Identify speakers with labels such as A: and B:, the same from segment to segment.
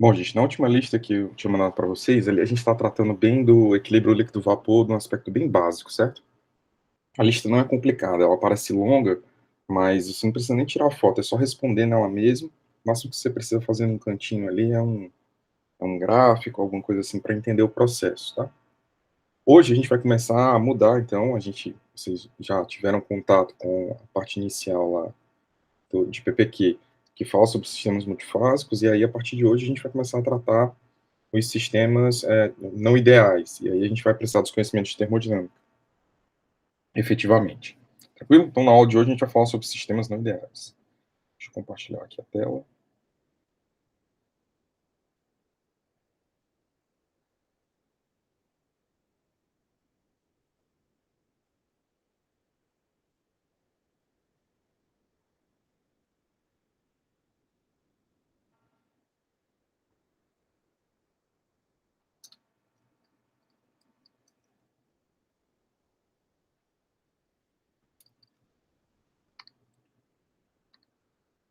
A: Bom, gente, na última lista que eu tinha mandado para vocês, ali a gente está tratando bem do equilíbrio líquido-vapor num aspecto bem básico, certo? A lista não é complicada, ela parece longa, mas você não precisa nem tirar foto, é só responder nela mesmo. O máximo que você precisa fazer num cantinho ali é um gráfico, alguma coisa assim, para entender o processo, tá? Hoje a gente vai começar a mudar, então, vocês já tiveram contato com a parte inicial lá de PPQ, que fala sobre sistemas multifásicos, e aí a partir de hoje a gente vai começar a tratar os sistemas não ideais, e aí a gente vai precisar dos conhecimentos de termodinâmica, efetivamente. Tranquilo? Então, na aula de hoje a gente vai falar sobre sistemas não ideais. Deixa eu compartilhar aqui a tela.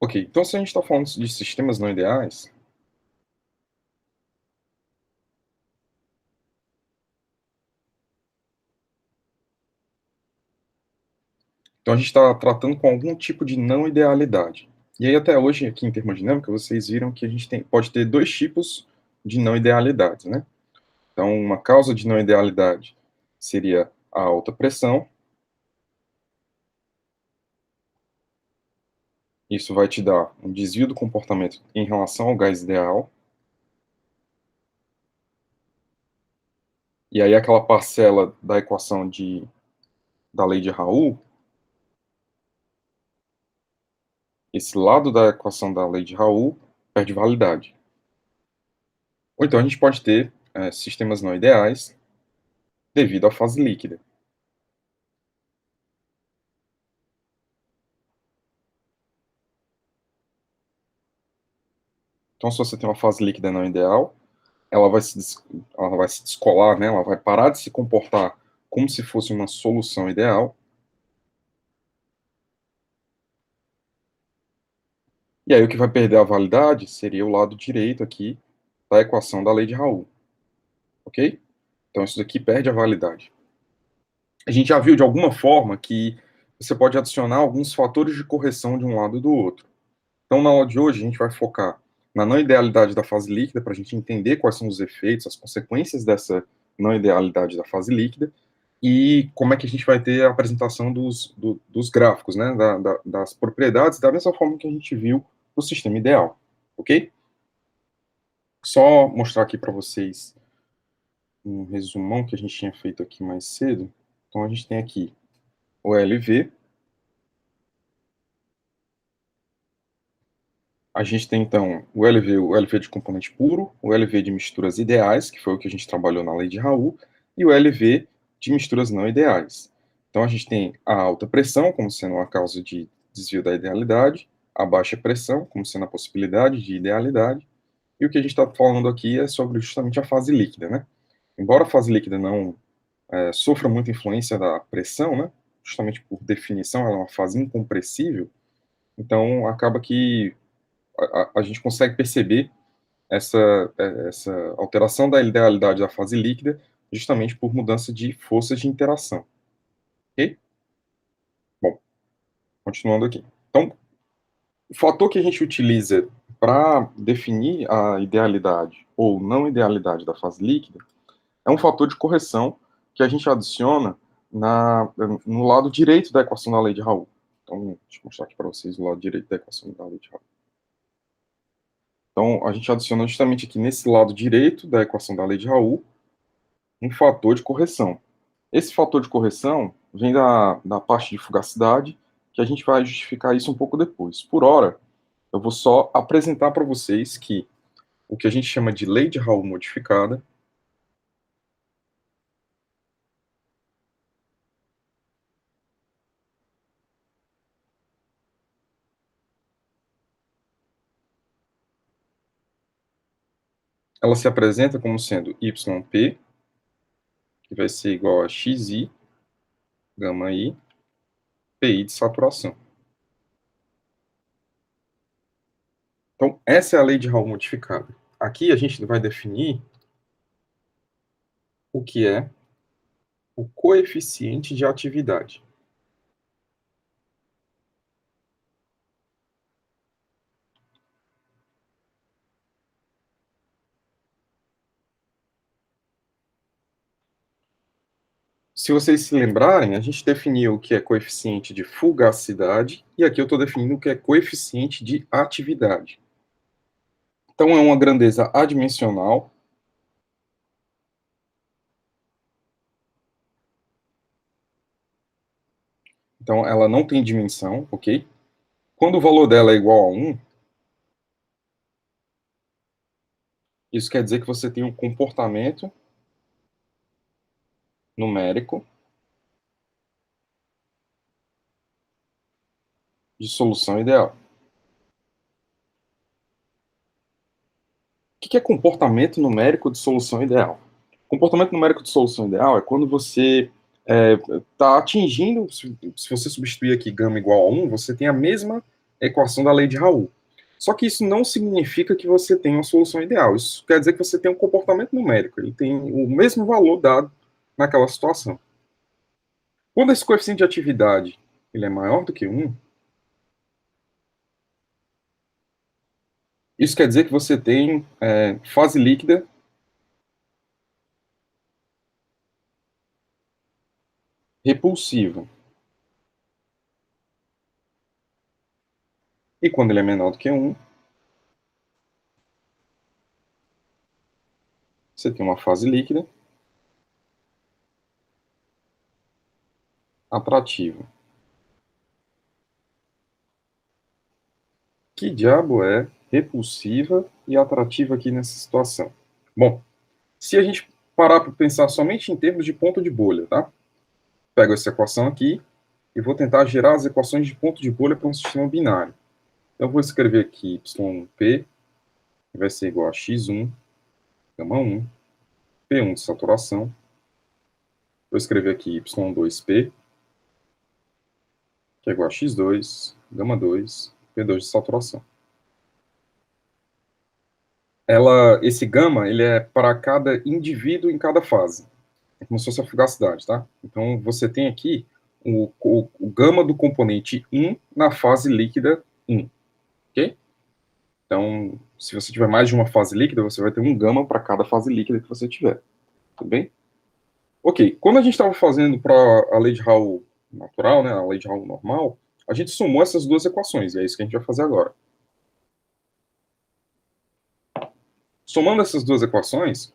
A: Ok, então se a gente está falando de sistemas não ideais, então a gente está tratando com algum tipo de não idealidade. E aí até hoje, aqui em termodinâmica, vocês viram que a gente pode ter dois tipos de não idealidades, né? Então, uma causa de não idealidade seria a alta pressão. Isso vai te dar um desvio do comportamento em relação ao gás ideal. E aí aquela parcela da equação da lei de Raoult, esse lado da equação da lei de Raoult perde validade. Ou então a gente pode ter sistemas não ideais devido à fase líquida. Então, se você tem uma fase líquida não ideal, ela vai se descolar, né? Ela vai parar de se comportar como se fosse uma solução ideal. E aí o que vai perder a validade seria o lado direito aqui da equação da lei de Raoult, ok? Então isso daqui perde a validade. A gente já viu de alguma forma que você pode adicionar alguns fatores de correção de um lado e do outro. Então, na aula de hoje, a gente vai focar na não idealidade da fase líquida, para a gente entender quais são os efeitos, as consequências dessa não idealidade da fase líquida, e como é que a gente vai ter a apresentação dos gráficos, né, das propriedades, da mesma forma que a gente viu o sistema ideal, ok? Só mostrar aqui para vocês um resumão que a gente tinha feito aqui mais cedo. Então, a gente tem aqui o LV, a gente tem, então, o LV de componente puro, o LV de misturas ideais, que foi o que a gente trabalhou na lei de Raoult, e o LV de misturas não ideais. Então, a gente tem a alta pressão como sendo uma causa de desvio da idealidade, a baixa pressão como sendo a possibilidade de idealidade, e o que a gente está falando aqui é sobre justamente a fase líquida, né? Embora a fase líquida não sofra muita influência da pressão, né? Justamente por definição, ela é uma fase incompressível, então acaba que a gente consegue perceber essa, essa alteração da idealidade da fase líquida justamente por mudança de forças de interação. Ok? Bom, continuando aqui. Então, o fator que a gente utiliza para definir a idealidade ou não idealidade da fase líquida é um fator de correção que a gente adiciona no lado direito da equação da lei de Raoult. Então, deixa eu mostrar aqui para vocês o lado direito da equação da lei de Raoult. Então, a gente adiciona justamente aqui nesse lado direito da equação da lei de Raoult um fator de correção. Esse fator de correção vem da parte de fugacidade, que a gente vai justificar isso um pouco depois. Por hora, eu vou só apresentar para vocês que o que a gente chama de lei de Raoult modificada, ela se apresenta como sendo YP, que vai ser igual a XI, gama I, PI de saturação. Então, essa é a lei de Raoult modificada. aqui a gente vai definir o que é o coeficiente de atividade. Se vocês se lembrarem, a gente definiu o que é coeficiente de fugacidade, e aqui eu estou definindo o que é coeficiente de atividade. Então, é uma grandeza adimensional. Então, ela não tem dimensão, ok? Quando o valor dela é igual a 1, isso quer dizer que você tem um comportamento numérico de solução ideal. O que é comportamento numérico de solução ideal? Comportamento numérico de solução ideal é quando você está atingindo, se você substituir aqui gama igual a 1, você tem a mesma equação da lei de Raoult. Só que isso não significa que você tem uma solução ideal. Isso quer dizer que você tem um comportamento numérico. Ele tem o mesmo valor dado naquela situação. Quando esse coeficiente de atividade ele é maior do que 1, isso quer dizer que você tem fase líquida repulsiva. E quando ele é menor do que 1, você tem uma fase líquida atrativa. Que diabo é repulsiva e atrativa aqui nessa situação? Bom, se a gente parar para pensar somente em termos de ponto de bolha, tá? Pego essa equação aqui e vou tentar gerar as equações de ponto de bolha para um sistema binário. Então, eu vou escrever aqui y1p, que vai ser igual a x1, gama 1, p1 de saturação. Vou escrever aqui y2p, que é igual a x2, gama 2, p2 de saturação. Esse gama, ele é para cada indivíduo em cada fase. É como se fosse a fugacidade, tá? Então, você tem aqui o gama do componente 1 na fase líquida 1, ok? Então, se você tiver mais de uma fase líquida, você vai ter um gama para cada fase líquida que você tiver, tudo bem? Ok, quando a gente estava fazendo para a lei de Raoult natural, né, a lei de Raoult normal, a gente somou essas duas equações, e é isso que a gente vai fazer agora. Somando essas duas equações,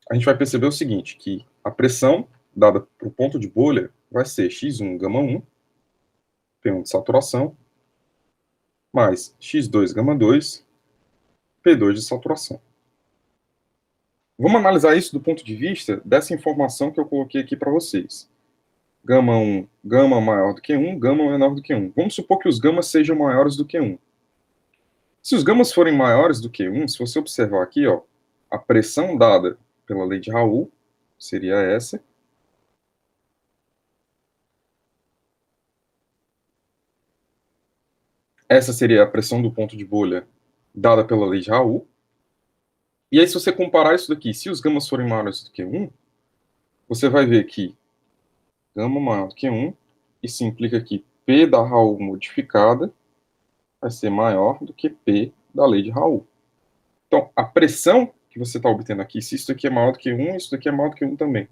A: a gente vai perceber o seguinte, que a pressão dada para o ponto de bolha vai ser x1 gama 1, P1 de saturação, mais x2 gama 2, P2 de saturação. Vamos analisar isso do ponto de vista dessa informação que eu coloquei aqui para vocês. Gama 1, gama maior do que 1, gama menor do que 1. Vamos supor que os gamas sejam maiores do que 1. Se os gamas forem maiores do que 1, se você observar aqui, ó, a pressão dada pela lei de Raoult seria essa. Essa seria a pressão do ponto de bolha dada pela lei de Raoult. E aí, se você comparar isso daqui, se os gamas forem maiores do que 1, você vai ver que gama maior do que 1, isso implica que P da Raoult modificada vai ser maior do que P da lei de Raoult. Então, a pressão que você está obtendo aqui, se isso daqui é maior do que 1, isso daqui é maior do que 1 também.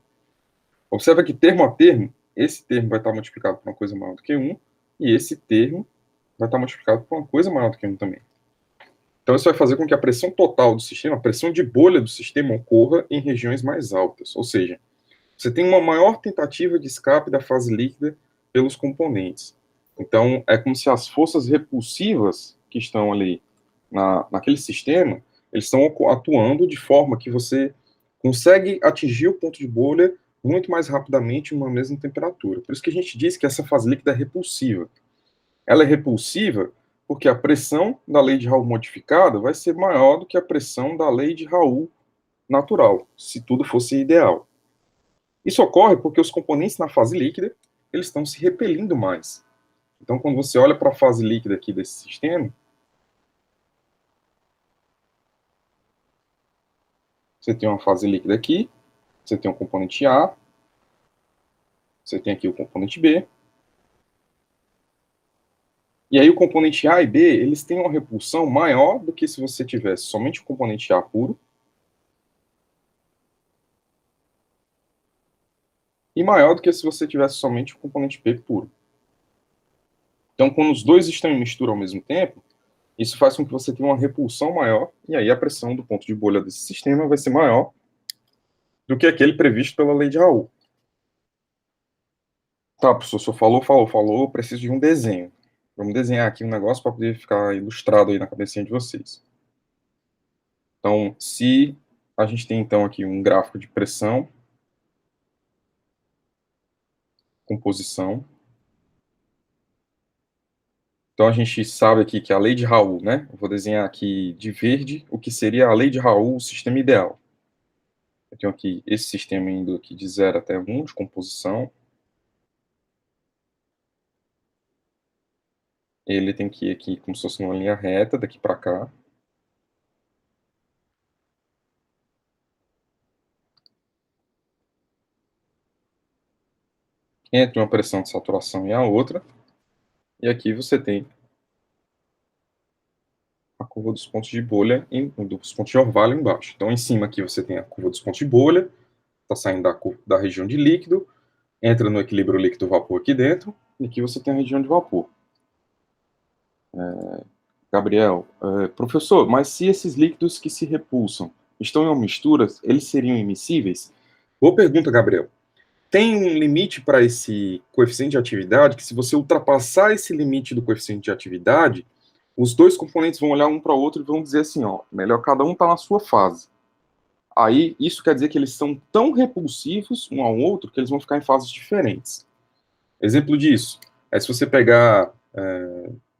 A: Observa que termo a termo, esse termo vai estar multiplicado por uma coisa maior do que 1, e esse termo vai estar multiplicado por uma coisa maior do que 1 também. Então, isso vai fazer com que a pressão total do sistema, a pressão de bolha do sistema, ocorra em regiões mais altas. Ou seja, você tem uma maior tentativa de escape da fase líquida pelos componentes. Então, é como se as forças repulsivas que estão ali naquele sistema, eles estão atuando de forma que você consegue atingir o ponto de bolha muito mais rapidamente em uma mesma temperatura. Por isso que a gente diz que essa fase líquida é repulsiva. Ela é repulsiva porque a pressão da lei de Raoult modificada vai ser maior do que a pressão da lei de Raoult natural, se tudo fosse ideal. Isso ocorre porque os componentes na fase líquida eles estão se repelindo mais. Então, quando você olha para a fase líquida aqui desse sistema, Você tem uma fase líquida aqui, você tem um componente A, você tem aqui o componente B. E aí o componente A e B, eles têm uma repulsão maior do que se você tivesse somente o componente A puro e maior do que se você tivesse somente o componente B puro. Então, quando os dois estão em mistura ao mesmo tempo, isso faz com que você tenha uma repulsão maior, e aí a pressão do ponto de bolha desse sistema vai ser maior do que aquele previsto pela lei de Raoult. Tá, professor, o senhor falou, preciso de um desenho. Vamos desenhar aqui um negócio para poder ficar ilustrado aí na cabecinha de vocês. Então, se a gente tem então aqui um gráfico de pressão, composição. Então a gente sabe aqui que a lei de Raoult, né? Eu vou desenhar aqui de verde o que seria a lei de Raoult, o sistema ideal. Eu tenho aqui esse sistema indo aqui de 0 até 1 de composição. Ele tem que ir aqui como se fosse uma linha reta, daqui para cá. Entre uma pressão de saturação e a outra. E aqui você tem a curva dos pontos de bolha, dos pontos de orvalho embaixo. Então, em cima aqui você tem a curva dos pontos de bolha, está saindo da região de líquido, entra no equilíbrio líquido-vapor aqui dentro, e aqui você tem a região de vapor. Gabriel, professor, mas se esses líquidos que se repulsam estão em uma mistura, eles seriam immiscíveis? Boa pergunta, Gabriel. Tem um limite para esse coeficiente de atividade, que se você ultrapassar esse limite do coeficiente de atividade, os dois componentes vão olhar um para o outro e vão dizer assim, ó, melhor cada um está na sua fase. Aí, isso quer dizer que eles são tão repulsivos um ao outro que eles vão ficar em fases diferentes. Exemplo disso é se você pegar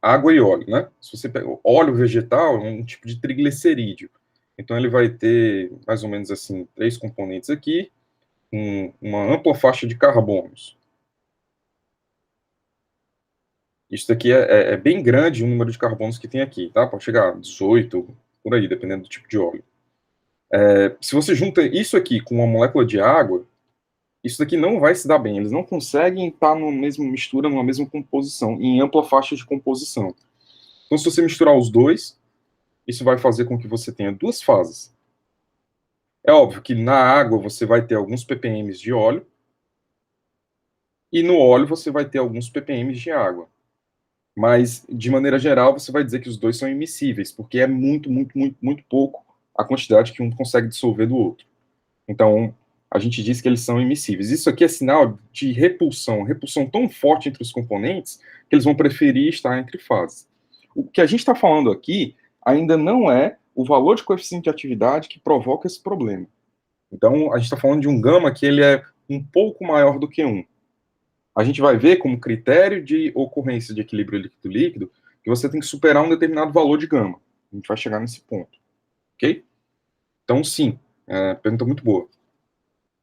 A: água e óleo, né? Se você pega óleo vegetal, é um tipo de triglicerídeo. Então ele vai ter mais ou menos assim 3 componentes aqui, uma ampla faixa de carbonos. Isso daqui é bem grande o número de carbonos que tem aqui, tá? Pode chegar a 18, por aí, dependendo do tipo de óleo. Se você junta isso aqui com uma molécula de água, isso daqui não vai se dar bem. Eles não conseguem estar na mesma mistura, numa mesma composição, em ampla faixa de composição. Então, se você misturar os dois, isso vai fazer com que você tenha duas fases. É óbvio que na água você vai ter alguns ppm de óleo, e no óleo você vai ter alguns ppm de água. Mas, de maneira geral, você vai dizer que os dois são immiscíveis, porque é muito, muito, muito, muito pouco a quantidade que um consegue dissolver do outro. Então, a gente diz que eles são immiscíveis. Isso aqui é sinal de repulsão, repulsão tão forte entre os componentes que eles vão preferir estar entre fases. O que a gente está falando aqui ainda não é o valor de coeficiente de atividade que provoca esse problema. Então, a gente está falando de um gama que ele é um pouco maior do que 1. A gente vai ver como critério de ocorrência de equilíbrio líquido-líquido que você tem que superar um determinado valor de gama. A gente vai chegar nesse ponto. Ok? Então, sim, pergunta muito boa.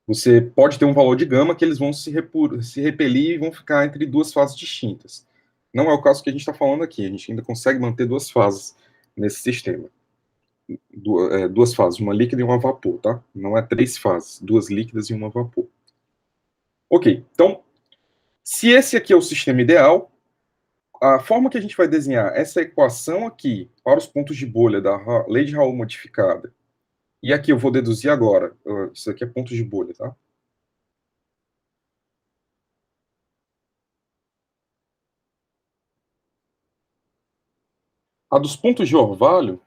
A: Você pode ter um valor de gama que eles vão se repelir e vão ficar entre duas fases distintas. Não é o caso que a gente está falando aqui. A gente ainda consegue manter duas fases nesse sistema. Duas fases, uma líquida e uma vapor, tá? Não é 3 fases, 2 líquidas e uma vapor. Ok, então, se esse aqui é o sistema ideal, a forma que a gente vai desenhar essa equação aqui para os pontos de bolha da lei de Raoult modificada, e aqui eu vou deduzir agora, isso aqui é pontos de bolha, tá? A dos pontos de orvalho,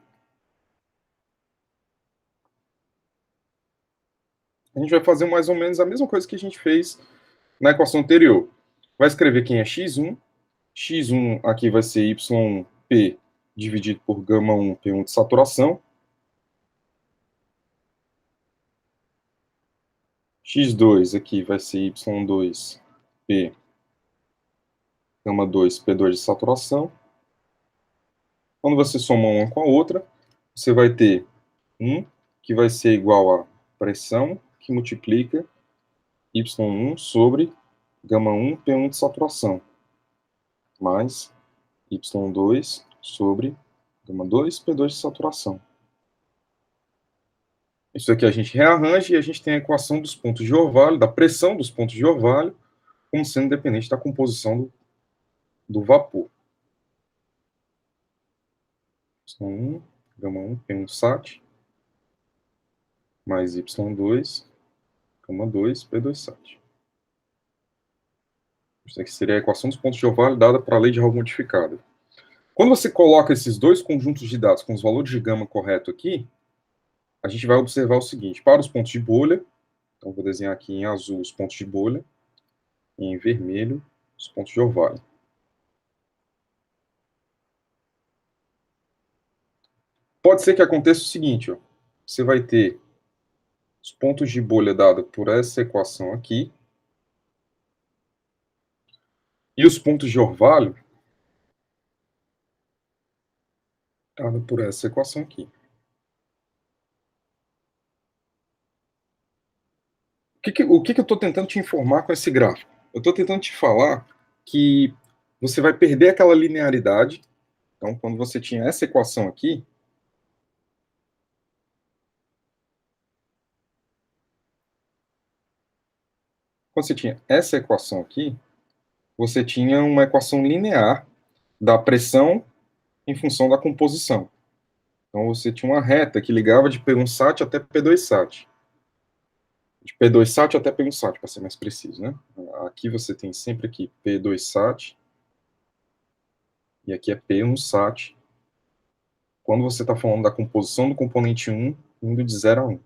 A: a gente vai fazer mais ou menos a mesma coisa que a gente fez na equação anterior. Vai escrever quem é x1 aqui vai ser yp dividido por gama1 P1 de saturação, x2 aqui vai ser y2 P gama 2 P2 de saturação. Quando você soma uma com a outra, você vai ter 1, que vai ser igual a pressão, que multiplica y1 sobre gama1 P1 de saturação, mais y2 sobre gama2 P2 de saturação. Isso aqui a gente rearranja e a gente tem a equação dos pontos de orvalho, da pressão dos pontos de orvalho, como sendo dependente da composição do vapor. Y1, gama1, P1 sat, mais Y2, gama2, P2 sat. Isso aqui seria a equação dos pontos de orvalho dada para a lei de Raul modificada. Quando você coloca esses dois conjuntos de dados com os valores de gama correto aqui, a gente vai observar o seguinte: para os pontos de bolha, então vou desenhar aqui em azul os pontos de bolha, e em vermelho os pontos de orvalho. Pode ser que aconteça o seguinte, ó, você vai ter os pontos de bolha dados por essa equação aqui, e os pontos de orvalho dados por essa equação aqui. O que eu estou tentando te informar com esse gráfico? Eu estou tentando te falar que você vai perder aquela linearidade. Então, quando você tinha essa equação aqui, quando você tinha essa equação aqui, você tinha uma equação linear da pressão em função da composição. Então, você tinha uma reta que ligava de P1 sat até P2 sat. De P2 sat até P1 sat, para ser mais preciso, né? Aqui você tem sempre aqui P2 sat, e aqui é P1 sat, quando você está falando da composição do componente 1, indo de 0 a 1.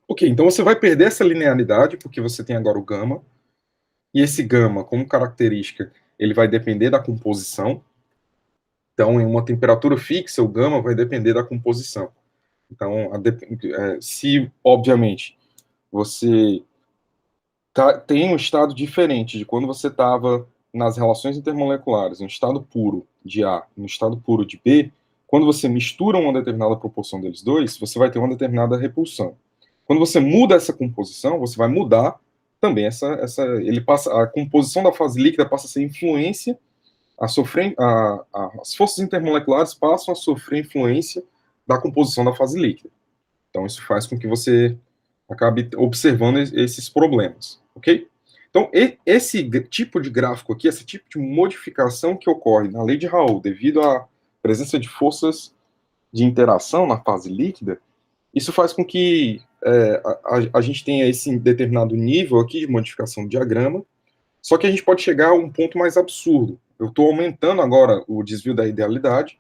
A: Ok, então você vai perder essa linearidade, porque você tem agora o gama, e esse gama, como característica, ele vai depender da composição. Então, em uma temperatura fixa, o gama vai depender da composição. Então, se, obviamente, você tem um estado diferente de quando você estava nas relações intermoleculares, no estado puro de A e no estado puro de B, quando você mistura uma determinada proporção deles dois, você vai ter uma determinada repulsão. Quando você muda essa composição, você vai mudar também a composição da fase líquida passa a ser influência, as forças intermoleculares passam a sofrer influência da composição da fase líquida. Então, isso faz com que você acabe observando esses problemas, ok? Então, esse tipo de gráfico aqui, esse tipo de modificação que ocorre na lei de Raul, devido à presença de forças de interação na fase líquida, isso faz com que a gente tenha esse determinado nível aqui de modificação do diagrama, só que a gente pode chegar a um ponto mais absurdo. Eu estou aumentando agora o desvio da idealidade,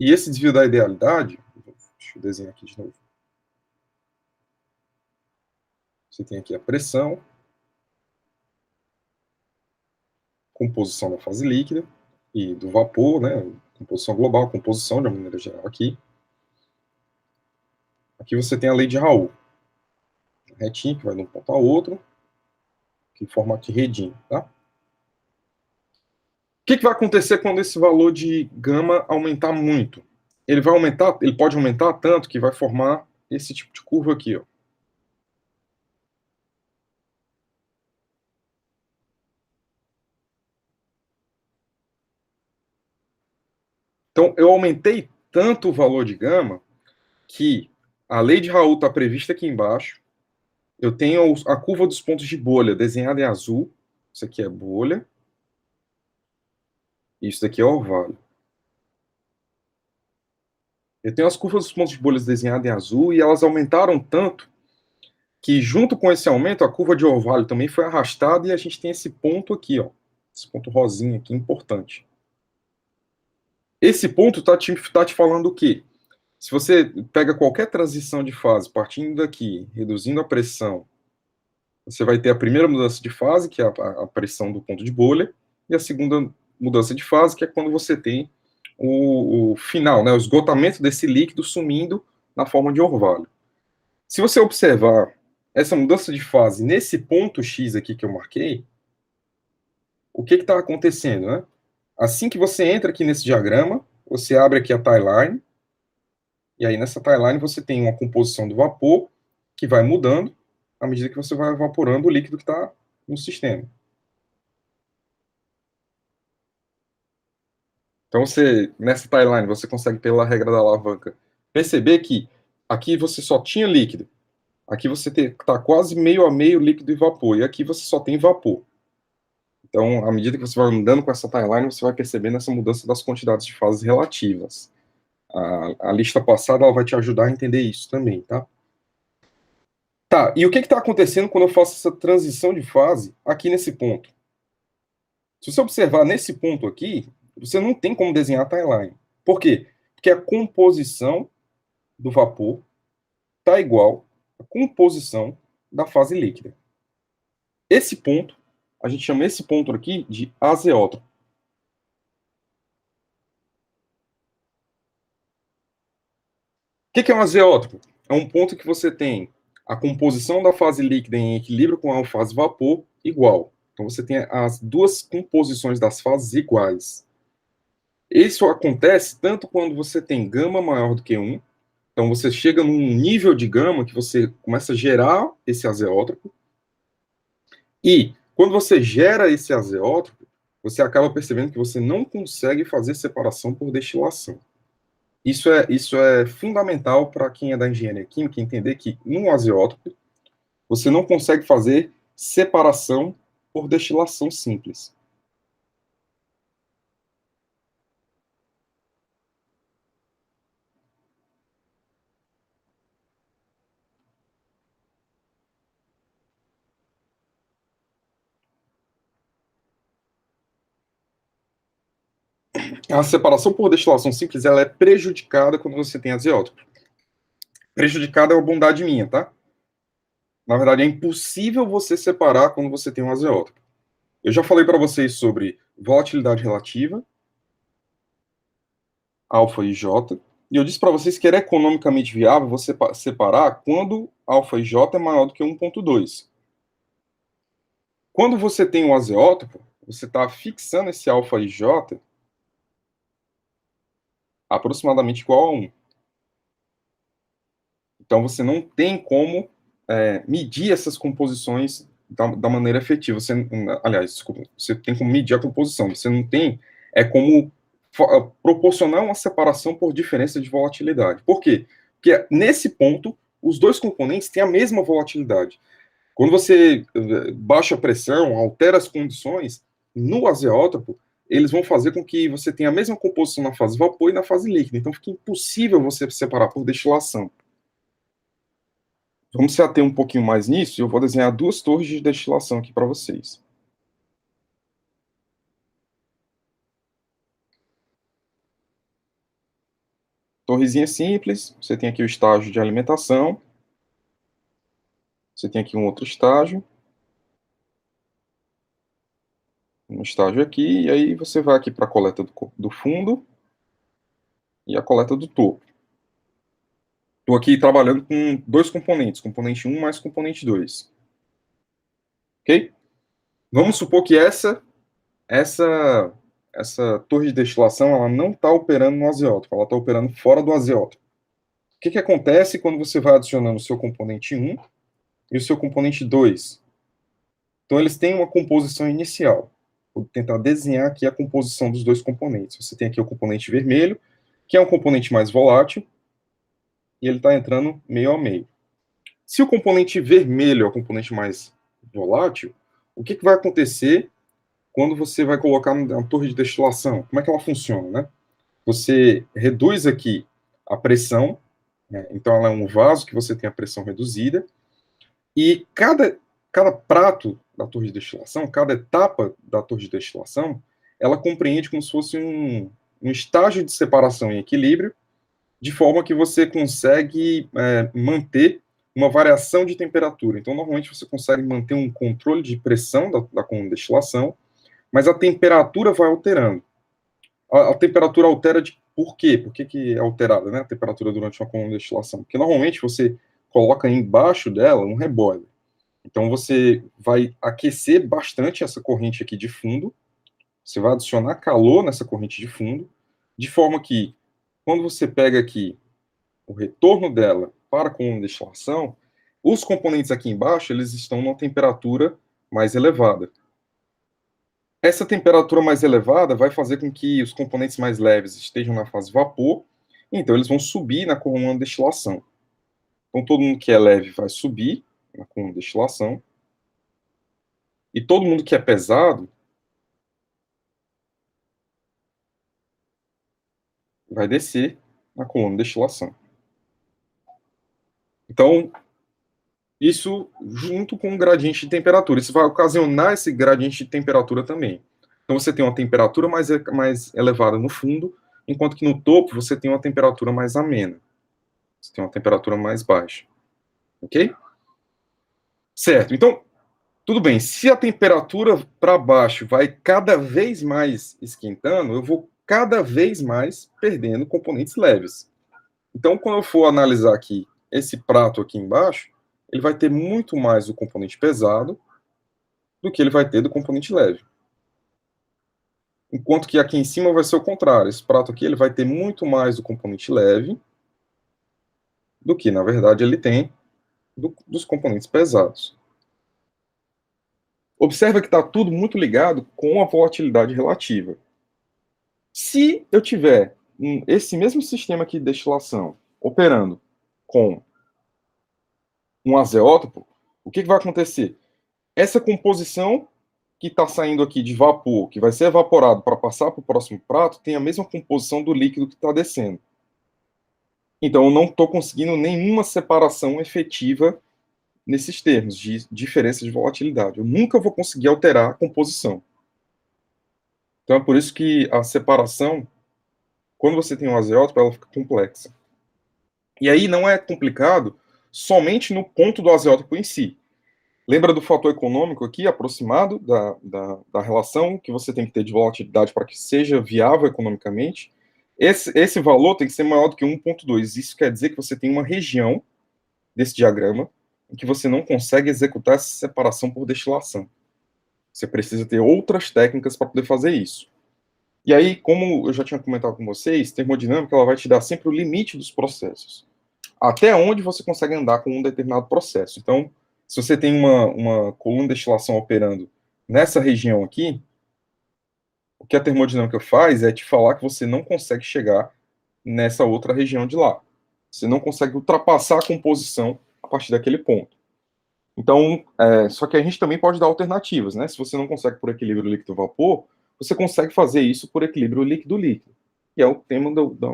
A: e esse desvio da idealidade, deixa eu desenhar aqui de novo. Você tem aqui a pressão, composição da fase líquida e do vapor, né? Composição global, composição de uma maneira geral aqui. Aqui você tem a lei de Raul, retinho que vai de um ponto a outro, que forma aqui redinho, tá? O que vai acontecer quando esse valor de gama aumentar muito? Ele vai aumentar, ele pode aumentar tanto que vai formar esse tipo de curva aqui, ó. Então, eu aumentei tanto o valor de gama que a lei de Raul está prevista aqui embaixo. Eu tenho a curva dos pontos de bolha desenhada em azul. Isso aqui é bolha. Isso daqui é orvalho. Eu tenho as curvas dos pontos de bolhas desenhadas em azul e elas aumentaram tanto que, junto com esse aumento, a curva de orvalho também foi arrastada e a gente tem esse ponto aqui, ó. Esse ponto rosinha aqui, importante. Esse ponto tá te falando o quê? Se você pega qualquer transição de fase, partindo daqui, reduzindo a pressão, você vai ter a primeira mudança de fase, que é a pressão do ponto de bolha, e a segunda mudança de fase, que é quando você tem o final, né, o esgotamento desse líquido sumindo na forma de orvalho. Se você observar essa mudança de fase nesse ponto X aqui que eu marquei, o que está acontecendo, né? Assim que você entra aqui nesse diagrama, você abre aqui a timeline, e aí nessa timeline você tem uma composição do vapor que vai mudando à medida que você vai evaporando o líquido que está no sistema. Então, nessa timeline, você consegue, pela regra da alavanca, perceber que aqui você só tinha líquido. Aqui você está quase meio a meio líquido e vapor. E aqui você só tem vapor. Então, à medida que você vai andando com essa timeline, você vai percebendo essa mudança das quantidades de fases relativas. A lista passada ela vai te ajudar a entender isso também, tá? Tá, e o que está acontecendo quando eu faço essa transição de fase aqui nesse ponto? Se você observar nesse ponto aqui, você não tem como desenhar a timeline. Por quê? Porque a composição do vapor está igual à composição da fase líquida. Esse ponto, a gente chama esse ponto aqui de azeótropo. O que é um azeótropo? É um ponto que você tem a composição da fase líquida em equilíbrio com a fase vapor igual. Então você tem as duas composições das fases iguais. Isso acontece tanto quando você tem gama maior do que 1. Então você chega num nível de gama que você começa a gerar esse azeótropo. E quando você gera esse azeótropo, você acaba percebendo que você não consegue fazer separação por destilação. Isso é fundamental para quem é da engenharia química entender que no azeótropo você não consegue fazer separação por destilação simples. A separação por destilação simples ela é prejudicada quando você tem azeótropo. Prejudicada é uma bondade minha, tá? Na verdade, é impossível você separar quando você tem um azeótropo. Eu já falei para vocês sobre volatilidade relativa, alfa e J, e eu disse para vocês que era economicamente viável você separar quando alfa e J é maior do que 1,2. Quando você tem um azeótropo, você está fixando esse alfa e J aproximadamente igual a 1. Então você não tem como medir essas composições da maneira efetiva. Aliás, desculpa, você tem como medir a composição. Você não tem como proporcionar uma separação por diferença de volatilidade. Por quê? Porque nesse ponto, os dois componentes têm a mesma volatilidade. Quando você baixa a pressão, altera as condições, no azeótropo, eles vão fazer com que você tenha a mesma composição na fase vapor e na fase líquida. Então fica impossível você separar por destilação. Vamos se ater um pouquinho mais nisso, e eu vou desenhar duas torres de destilação aqui para vocês. Torrezinha simples, você tem aqui o estágio de alimentação, você tem aqui um outro estágio, um estágio aqui, e aí você vai aqui para a coleta do fundo e a coleta do topo. Estou aqui trabalhando com dois componentes, componente 1 mais componente 2. Ok? Vamos supor que essa torre de destilação ela não está operando no azeótropo, ela está operando fora do azeótropo. O que acontece quando você vai adicionando o seu componente 1 e o seu componente 2? Então, eles têm uma composição inicial. Vou tentar desenhar aqui a composição dos dois componentes. Você tem aqui o componente vermelho, que é um componente mais volátil, e ele está entrando meio a meio. Se o componente vermelho é o componente mais volátil, o que vai acontecer quando você vai colocar na torre de destilação? Como é que ela funciona, né? Você reduz aqui a pressão, né? Então ela é um vaso que você tem a pressão reduzida, e cada prato da torre de destilação, cada etapa da torre de destilação, ela compreende como se fosse um estágio de separação em equilíbrio, de forma que você consegue manter uma variação de temperatura. Então, normalmente, você consegue manter um controle de pressão da coluna de destilação, mas a temperatura vai alterando. A temperatura altera por quê? Por que é alterada, né, a temperatura durante uma coluna de destilação? Porque, normalmente, você coloca embaixo dela um reboiler. Então, você vai aquecer bastante essa corrente aqui de fundo, você vai adicionar calor nessa corrente de fundo, de forma que, quando você pega aqui o retorno dela para a coluna de destilação, os componentes aqui embaixo, eles estão numa temperatura mais elevada. Essa temperatura mais elevada vai fazer com que os componentes mais leves estejam na fase vapor, então eles vão subir na coluna de destilação. Então todo mundo que é leve vai subir na coluna de destilação, e todo mundo que é pesado vai descer na coluna de destilação. Então, isso junto com o gradiente de temperatura. Isso vai ocasionar esse gradiente de temperatura também. Então você tem uma temperatura mais elevada no fundo, enquanto que no topo você tem uma temperatura mais amena. Você tem uma temperatura mais baixa. Ok? Certo. Então, tudo bem. Se a temperatura para baixo vai cada vez mais esquentando, eu vou cada vez mais perdendo componentes leves. Então, quando eu for analisar aqui esse prato aqui embaixo, ele vai ter muito mais do componente pesado do que ele vai ter do componente leve. Enquanto que aqui em cima vai ser o contrário. Esse prato aqui ele vai ter muito mais do componente leve do que, na verdade, ele tem dos componentes pesados. Observa que está tudo muito ligado com a volatilidade relativa. Se eu tiver esse mesmo sistema aqui de destilação operando com um azeótropo, o que vai acontecer? Essa composição que está saindo aqui de vapor, que vai ser evaporado para passar para o próximo prato, tem a mesma composição do líquido que está descendo. Então, eu não estou conseguindo nenhuma separação efetiva nesses termos de diferença de volatilidade. Eu nunca vou conseguir alterar a composição. Então, é por isso que a separação, quando você tem um azeótropo, ela fica complexa. E aí não é complicado somente no ponto do azeótropo em si. Lembra do fator econômico aqui, aproximado da relação que você tem que ter de volatilidade para que seja viável economicamente? Esse valor tem que ser maior do que 1,2. Isso quer dizer que você tem uma região desse diagrama em que você não consegue executar essa separação por destilação. Você precisa ter outras técnicas para poder fazer isso. E aí, como eu já tinha comentado com vocês, termodinâmica ela vai te dar sempre o limite dos processos. Até onde você consegue andar com um determinado processo. Então, se você tem uma coluna de destilação operando nessa região aqui, o que a termodinâmica faz é te falar que você não consegue chegar nessa outra região de lá. Você não consegue ultrapassar a composição a partir daquele ponto. Então, só que a gente também pode dar alternativas, né? Se você não consegue por equilíbrio líquido-vapor, você consegue fazer isso por equilíbrio líquido-líquido. E é o tema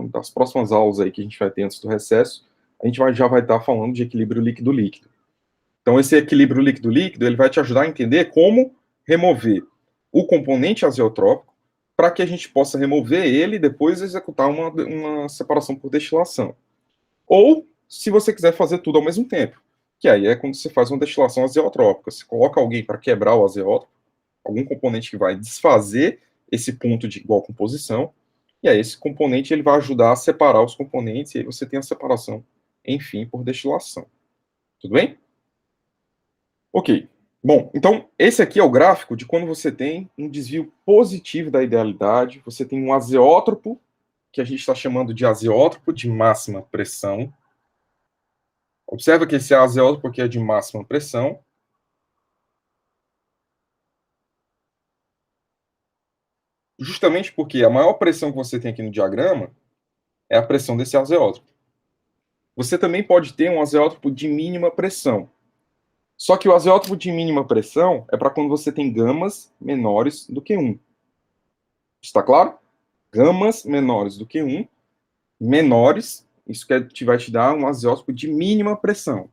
A: das próximas aulas aí que a gente vai ter antes do recesso. A gente já vai estar falando de equilíbrio líquido-líquido. Então, esse equilíbrio líquido-líquido, ele vai te ajudar a entender como remover o componente azeotrópico para que a gente possa remover ele e depois executar uma separação por destilação. Ou, se você quiser fazer tudo ao mesmo tempo, que aí é quando você faz uma destilação azeotrópica. Você coloca alguém para quebrar o azeótropo, algum componente que vai desfazer esse ponto de igual composição, e aí esse componente ele vai ajudar a separar os componentes, e aí você tem a separação, enfim, por destilação. Tudo bem? Ok. Bom, então esse aqui é o gráfico de quando você tem um desvio positivo da idealidade, você tem um azeótropo, que a gente está chamando de azeótropo de máxima pressão. Observa que esse azeótropo aqui é de máxima pressão. Justamente porque a maior pressão que você tem aqui no diagrama é a pressão desse azeótropo. Você também pode ter um azeótropo de mínima pressão. Só que o azeótropo de mínima pressão é para quando você tem gamas menores do que 1. Está claro? Gamas menores do que 1, menores, isso vai te dar um azeótropo de mínima pressão.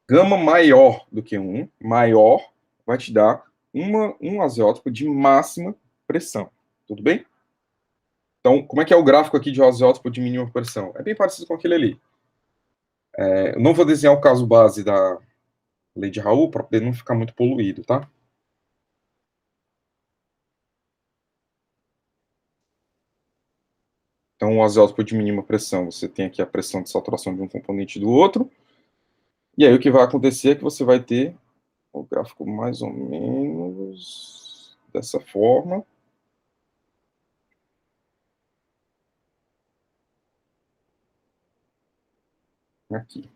A: Gama maior do que 1, maior, vai te dar um azeótropo de máxima pressão. Tudo bem? Então, como é que é o gráfico aqui de azeótropo de mínima pressão? É bem parecido com aquele ali. Eu não vou desenhar o caso base da lei de Raoult para poder não ficar muito poluído, tá? Então, o azeótropo de mínima pressão, você tem aqui a pressão de saturação de um componente do outro. E aí o que vai acontecer é que você vai ter o gráfico mais ou menos dessa forma. Aqui.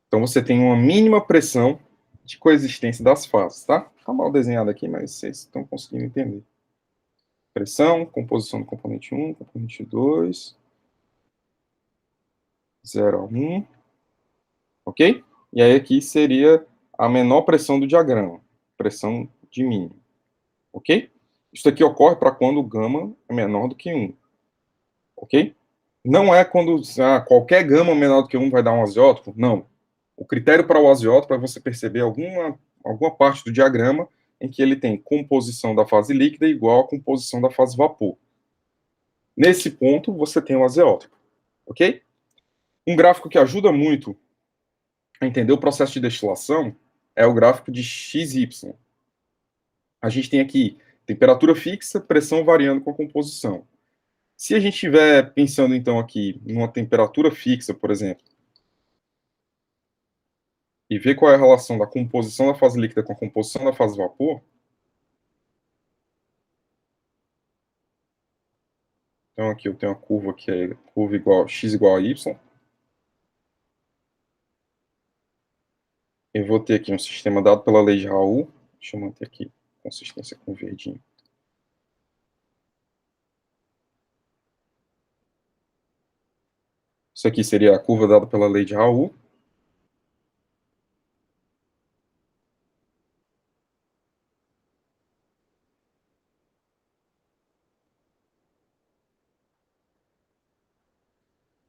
A: Então, você tem uma mínima pressão de coexistência das fases, tá? Tá mal desenhado aqui, mas vocês estão conseguindo entender. Pressão, composição do componente 1, componente 2, 0 a 1, ok? E aí aqui seria a menor pressão do diagrama, pressão de mínimo, ok? Isso aqui ocorre para quando o gama é menor do que 1, ok? Não é quando qualquer gama menor do que 1 vai dar um azeótropo, não. O critério para o azeótropo é você perceber alguma parte do diagrama em que ele tem composição da fase líquida igual à composição da fase vapor. Nesse ponto, você tem o azeótropo, ok? Um gráfico que ajuda muito a entender o processo de destilação é o gráfico de XY. A gente tem aqui temperatura fixa, pressão variando com a composição. Se a gente estiver pensando, então, aqui numa temperatura fixa, por exemplo, e ver qual é a relação da composição da fase líquida com a composição da fase vapor, então aqui eu tenho uma curva que é curva igual x igual a y. Eu vou ter aqui um sistema dado pela lei de Raoult. Deixa eu manter aqui consistência com verdinho. Isso aqui seria a curva dada pela lei de Raoult.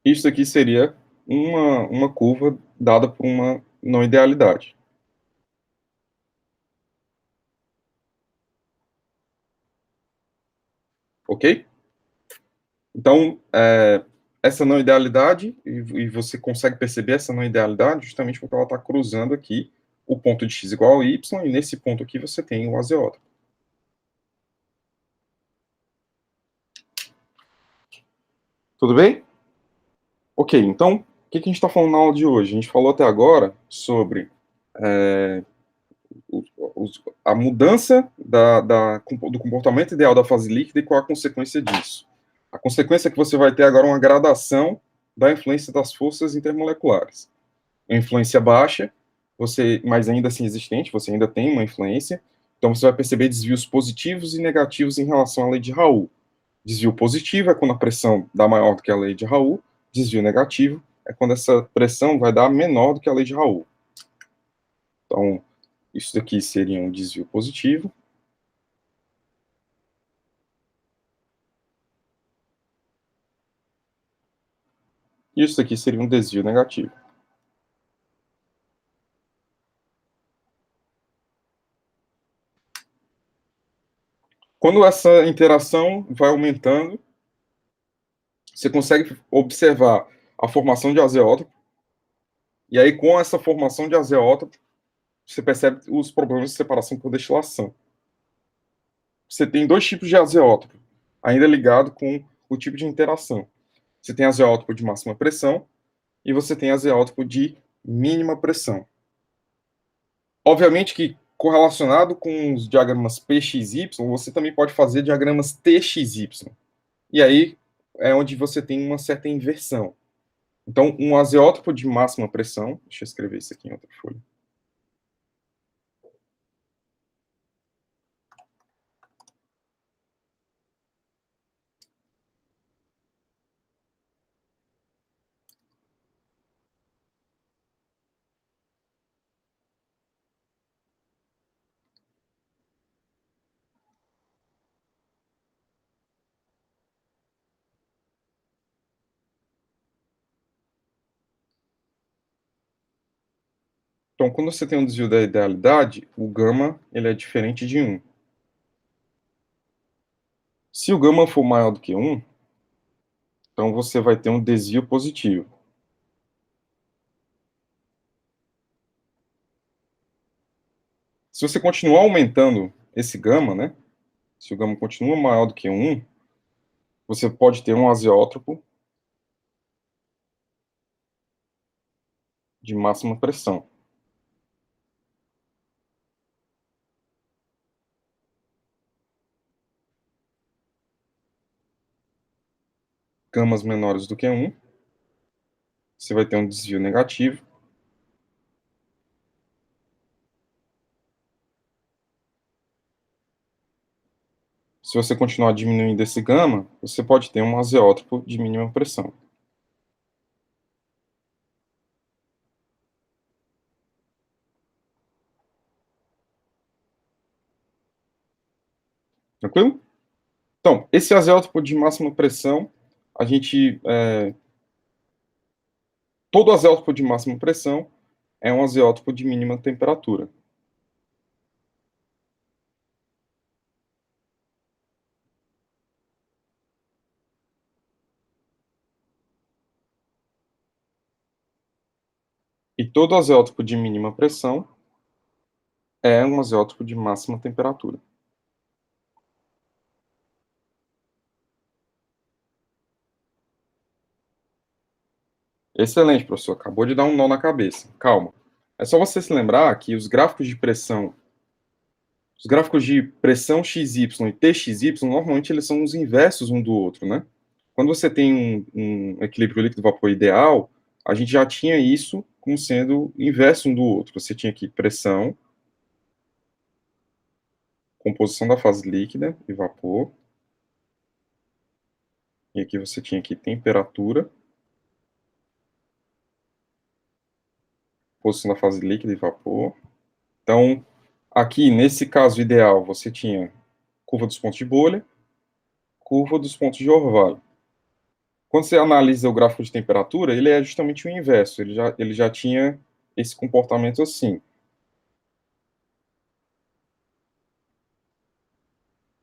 A: Isso aqui seria uma curva dada por uma não idealidade. Ok? Então, essa não idealidade, e você consegue perceber essa não idealidade justamente porque ela está cruzando aqui o ponto de x igual a y, e nesse ponto aqui você tem o azeótropo. Tudo bem? Ok, então, o que a gente está falando na aula de hoje? A gente falou até agora sobre a mudança do comportamento ideal da fase líquida e qual a consequência disso. A consequência é que você vai ter agora uma gradação da influência das forças intermoleculares. Uma influência baixa, mas ainda assim existente, você ainda tem uma influência, então você vai perceber desvios positivos e negativos em relação à lei de Raoult. Desvio positivo é quando a pressão dá maior do que a lei de Raoult, desvio negativo é quando essa pressão vai dar menor do que a lei de Raoult. Então, isso daqui seria um desvio positivo. E isso daqui seria um desvio negativo. Quando essa interação vai aumentando, você consegue observar a formação de azeótropo, e aí com essa formação de azeótropo, você percebe os problemas de separação por destilação. Você tem dois tipos de azeótropo, ainda ligado com o tipo de interação. Você tem azeótropo de máxima pressão e você tem azeótropo de mínima pressão. Obviamente que correlacionado com os diagramas PXY, você também pode fazer diagramas TXY. E aí é onde você tem uma certa inversão. Então, um azeótropo de máxima pressão, deixa eu escrever isso aqui em outra folha. Então, quando você tem um desvio da idealidade, o gama ele é diferente de 1. Se o gama for maior do que 1, então você vai ter um desvio positivo. Se você continuar aumentando esse gama, né? Se o gama continua maior do que 1, você pode ter um azeótropo de máxima pressão. Gamas menores do que 1, você vai ter um desvio negativo. Se você continuar diminuindo esse gama, você pode ter um azeótropo de mínima pressão. Tranquilo? Então, esse azeótropo de máxima pressão, a gente, todo azeótropo de máxima pressão é um azeótropo de mínima temperatura. E todo azeótropo de mínima pressão é um azeótropo de máxima temperatura. Excelente, professor. Acabou de dar um nó na cabeça. Calma. É só você se lembrar que os gráficos de pressão XY e TXY, normalmente eles são os inversos um do outro, né? Quando você tem um equilíbrio líquido-vapor ideal, a gente já tinha isso como sendo inverso um do outro. Você tinha aqui pressão, composição da fase líquida e vapor. E aqui você tinha aqui temperatura, composição da fase líquida e vapor. Então, aqui, nesse caso ideal, você tinha curva dos pontos de bolha, curva dos pontos de orvalho. Quando você analisa o gráfico de temperatura, ele é justamente o inverso, ele já tinha esse comportamento assim.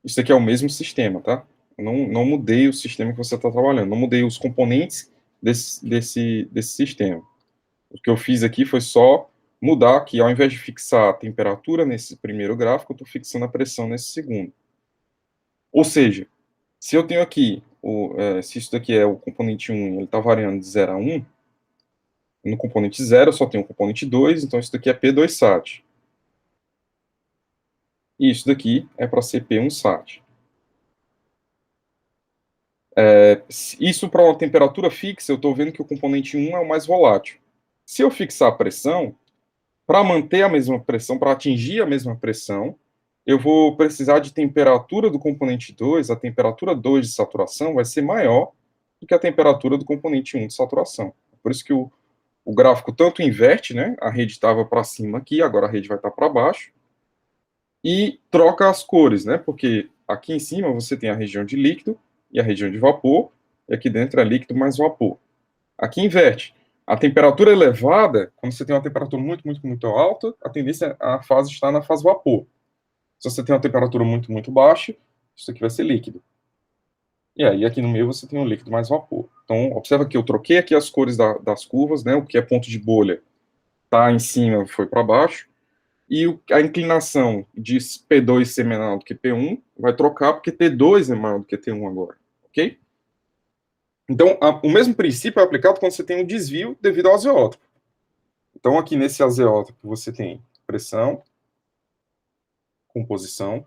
A: Isso aqui é o mesmo sistema, tá? Eu não mudei o sistema que você está trabalhando, não mudei os componentes desse sistema. O que eu fiz aqui foi só mudar que, ao invés de fixar a temperatura nesse primeiro gráfico, eu estou fixando a pressão nesse segundo. Ou seja, se eu tenho aqui, se isso daqui é o componente 1, ele está variando de 0 a 1, no componente 0 eu só tenho o componente 2, então isso daqui é P2SAT. E isso daqui é para ser P1SAT. Isso para uma temperatura fixa, eu estou vendo que o componente 1 é o mais volátil. Se eu fixar a pressão, para manter a mesma pressão, para atingir a mesma pressão, eu vou precisar de temperatura do componente 2, a temperatura 2 de saturação vai ser maior do que a temperatura do componente 1 de saturação. Por isso que o gráfico tanto inverte, né? A rede estava para cima aqui, agora a rede vai estar para baixo, e troca as cores, né? Porque aqui em cima você tem a região de líquido e a região de vapor, e aqui dentro é líquido mais vapor. Aqui inverte. A temperatura elevada, quando você tem uma temperatura muito, muito, muito alta, a tendência é a fase estar na fase vapor. Se você tem uma temperatura muito, muito baixa, isso aqui vai ser líquido. E aí, aqui no meio, você tem um líquido mais vapor. Então, observa que eu troquei aqui as cores das curvas, né? O que é ponto de bolha está em cima, foi para baixo. E a inclinação de P2 ser menor do que P1 vai trocar porque T2 é maior do que T1 agora, ok? Então, o mesmo princípio é aplicado quando você tem um desvio devido ao azeótropo. Então, aqui nesse azeótropo, você tem pressão, composição.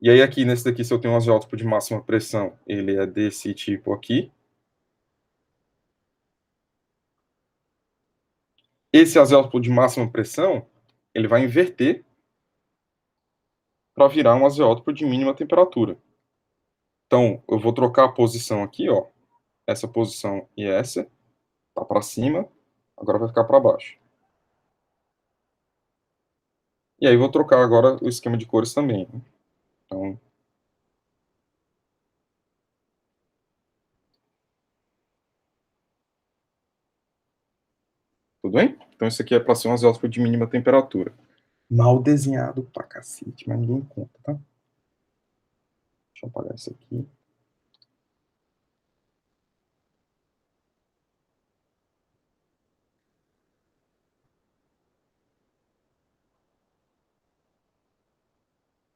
A: E aí, aqui nesse daqui, se eu tenho um azeótropo de máxima pressão, ele é desse tipo aqui. Esse azeótropo de máxima pressão, ele vai inverter para virar um azeótropo de mínima temperatura. Então, eu vou trocar a posição aqui, ó. Essa posição e essa. Tá para cima, agora vai ficar para baixo. E aí vou trocar agora o esquema de cores também, né? Então, tudo bem? Então isso aqui é para ser um azeótropo de mínima temperatura. Mal desenhado pra cacete, mas ninguém conta, tá? Deixa eu apagar isso aqui.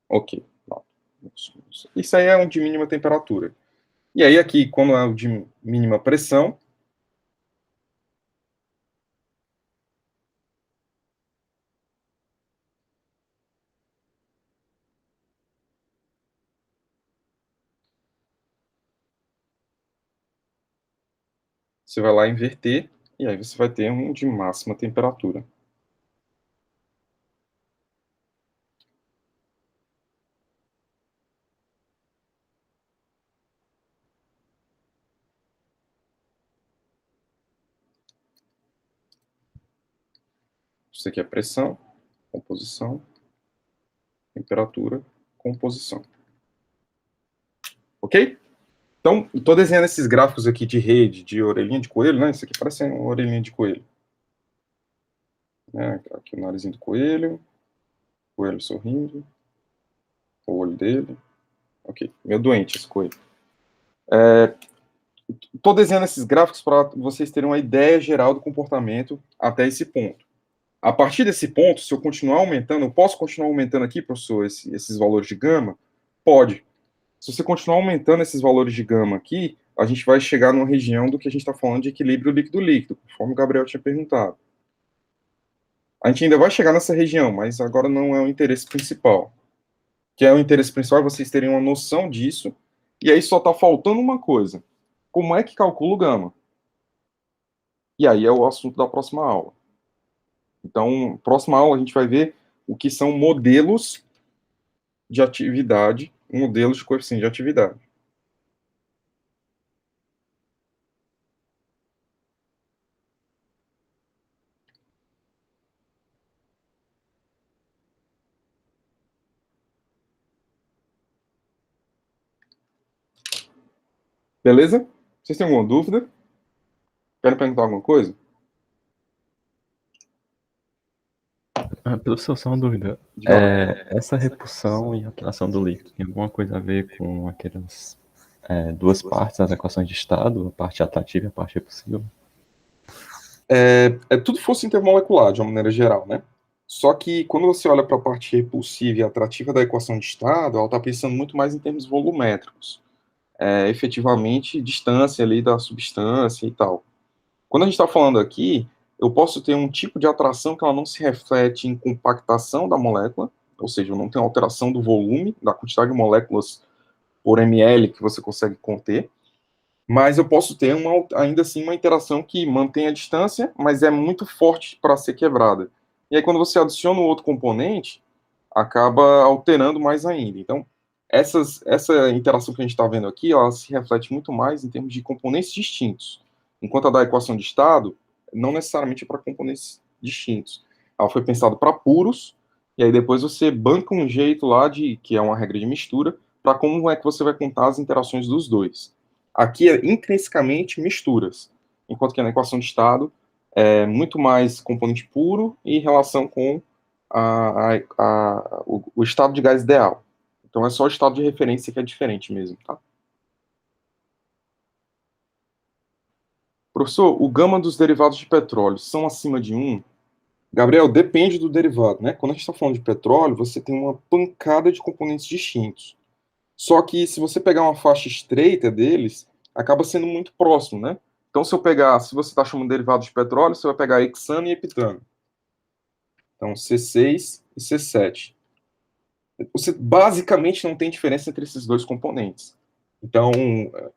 A: Ok. Isso aí é um de mínima temperatura. E aí aqui, quando é o de mínima pressão, você vai lá inverter, e aí você vai ter um de máxima temperatura. Isso aqui é pressão, composição, temperatura, composição. Ok? Então, estou desenhando esses gráficos aqui de rede, de orelhinha de coelho, né? Isso aqui parece uma orelhinha de coelho. Né? Aqui o narizinho do coelho, coelho sorrindo, o olho dele. Ok, meio doente esse coelho. Estou desenhando esses gráficos para vocês terem uma ideia geral do comportamento até esse ponto. A partir desse ponto, se eu continuar aumentando, eu posso continuar aumentando aqui, professor, esses valores de gama? Pode. Se você continuar aumentando esses valores de gama aqui, a gente vai chegar numa região do que a gente está falando de equilíbrio líquido-líquido, conforme o Gabriel tinha perguntado. A gente ainda vai chegar nessa região, mas agora não é o interesse principal. O que é o interesse principal é vocês terem uma noção disso, e aí só está faltando uma coisa. Como é que calcula o gama? E aí é o assunto da próxima aula. Então, próxima aula a gente vai ver o que são modelos de atividade, modelos de coeficiente de atividade. Beleza? Vocês têm alguma dúvida? Querem perguntar alguma coisa?
B: Professor, só uma dúvida.
A: Diga lá.
B: Essa repulsão e alteração do líquido tem alguma coisa a ver com aquelas duas partes das equações de estado, a parte atrativa e a parte repulsiva?
A: É tudo força intermolecular, de uma maneira geral, né? Só que quando você olha para a parte repulsiva e atrativa da equação de estado, ela está pensando muito mais em termos volumétricos. Efetivamente, distância ali da substância e tal. Quando a gente está falando aqui, eu posso ter um tipo de atração que ela não se reflete em compactação da molécula, ou seja, eu não tenho alteração do volume, da quantidade de moléculas por ml que você consegue conter, mas eu posso ter ainda assim uma interação que mantém a distância, mas é muito forte para ser quebrada. E aí, quando você adiciona o outro componente, acaba alterando mais ainda. Então, essa interação que a gente está vendo aqui, ela se reflete muito mais em termos de componentes distintos. Enquanto a da equação de estado, não necessariamente para componentes distintos. Ela foi pensada para puros, e aí depois você banca um jeito lá, que é uma regra de mistura, para como é que você vai contar as interações dos dois. Aqui é intrinsecamente misturas, enquanto que na equação de estado é muito mais componente puro e relação com o estado de gás ideal. Então é só o estado de referência que é diferente mesmo, tá? Professor, o gama dos derivados de petróleo são acima de 1? Gabriel, depende do derivado, né? Quando a gente está falando de petróleo, você tem uma pancada de componentes distintos. Só que se você pegar uma faixa estreita deles, acaba sendo muito próximo, né? Então, se você está chamando de derivado de petróleo, você vai pegar hexano e epitano. Então, C6 e C7. Você basicamente não tem diferença entre esses dois componentes. Então,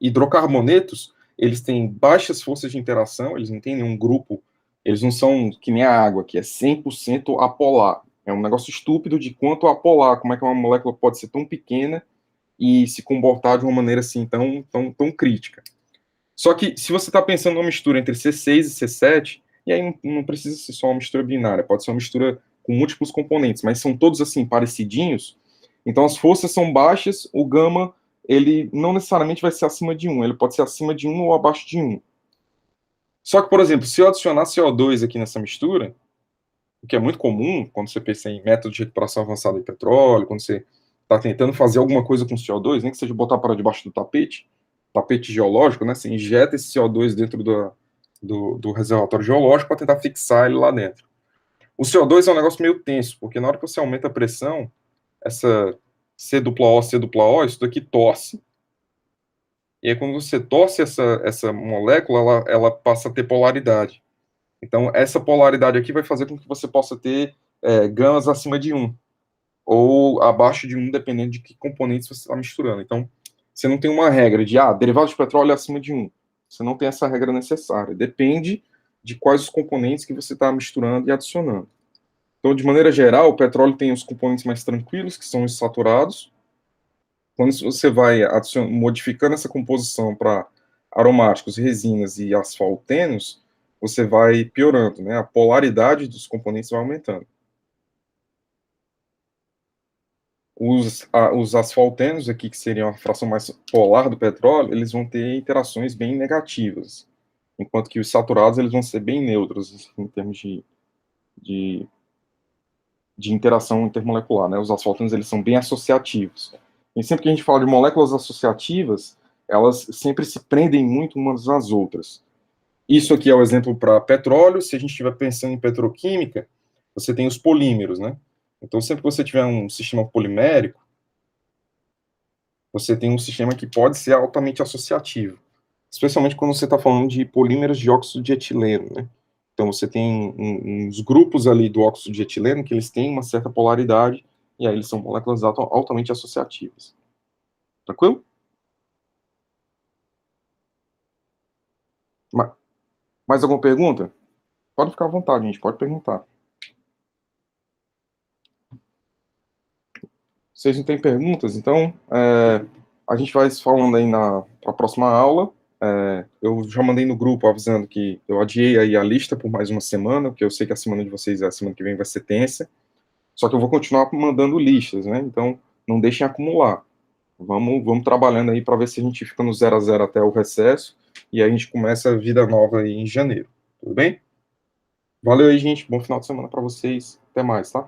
A: hidrocarbonetos, eles têm baixas forças de interação, eles não têm nenhum grupo, eles não são que nem a água, que é 100% apolar. É um negócio estúpido de quanto apolar, como é que uma molécula pode ser tão pequena e se comportar de uma maneira assim tão crítica. Só que se você está pensando numa mistura entre C6 e C7, e aí não precisa ser só uma mistura binária, pode ser uma mistura com múltiplos componentes, mas são todos assim parecidinhos, então as forças são baixas, o gama ele não necessariamente vai ser acima de 1, ele pode ser acima de 1 ou abaixo de 1. Só que, por exemplo, se eu adicionar CO2 aqui nessa mistura, o que é muito comum quando você pensa em método de recuperação avançada de petróleo, quando você está tentando fazer alguma coisa com CO2, nem que seja botar para debaixo do tapete geológico, né? Você injeta esse CO2 dentro do reservatório geológico para tentar fixar ele lá dentro. O CO2 é um negócio meio tenso, porque na hora que você aumenta a pressão, essa C O, isso daqui torce, e aí quando você torce essa molécula, ela passa a ter polaridade. Então, essa polaridade aqui vai fazer com que você possa ter gamas acima de 1, ou abaixo de 1, dependendo de que componentes você está misturando. Então, você não tem uma regra de, derivado de petróleo é acima de 1. Você não tem essa regra necessária. Depende de quais os componentes que você está misturando e adicionando. Então, de maneira geral, o petróleo tem os componentes mais tranquilos, que são os saturados. Quando você vai modificando essa composição para aromáticos, resinas e asfaltenos, você vai piorando, né? A polaridade dos componentes vai aumentando. Os asfaltenos aqui, que seriam a fração mais polar do petróleo, eles vão ter interações bem negativas, enquanto que os saturados eles vão ser bem neutros em termos de, de interação intermolecular, né? Os asfaltenos eles são bem associativos. E sempre que a gente fala de moléculas associativas, elas sempre se prendem muito umas nas outras. Isso aqui é o exemplo para petróleo. Se a gente estiver pensando em petroquímica, você tem os polímeros, né? Então, sempre que você tiver um sistema polimérico, você tem um sistema que pode ser altamente associativo, especialmente quando você está falando de polímeros de óxido de etileno, né? Então, você tem uns grupos ali do óxido de etileno que eles têm uma certa polaridade, e aí eles são moléculas altamente associativas. Tranquilo? Mais alguma pergunta? Pode ficar à vontade, gente, pode perguntar. Vocês não têm perguntas? Então, a gente vai se falando aí na próxima aula. Eu já mandei no grupo avisando que eu adiei aí a lista por mais uma semana, porque eu sei que a semana de vocês, a semana que vem, vai ser tensa. Só que eu vou continuar mandando listas, né? Então, não deixem acumular. Vamos trabalhando aí para ver se a gente fica no 0 a 0 até o recesso e aí a gente começa a vida nova aí em janeiro. Tudo bem? Valeu aí, gente. Bom final de semana para vocês. Até mais, tá?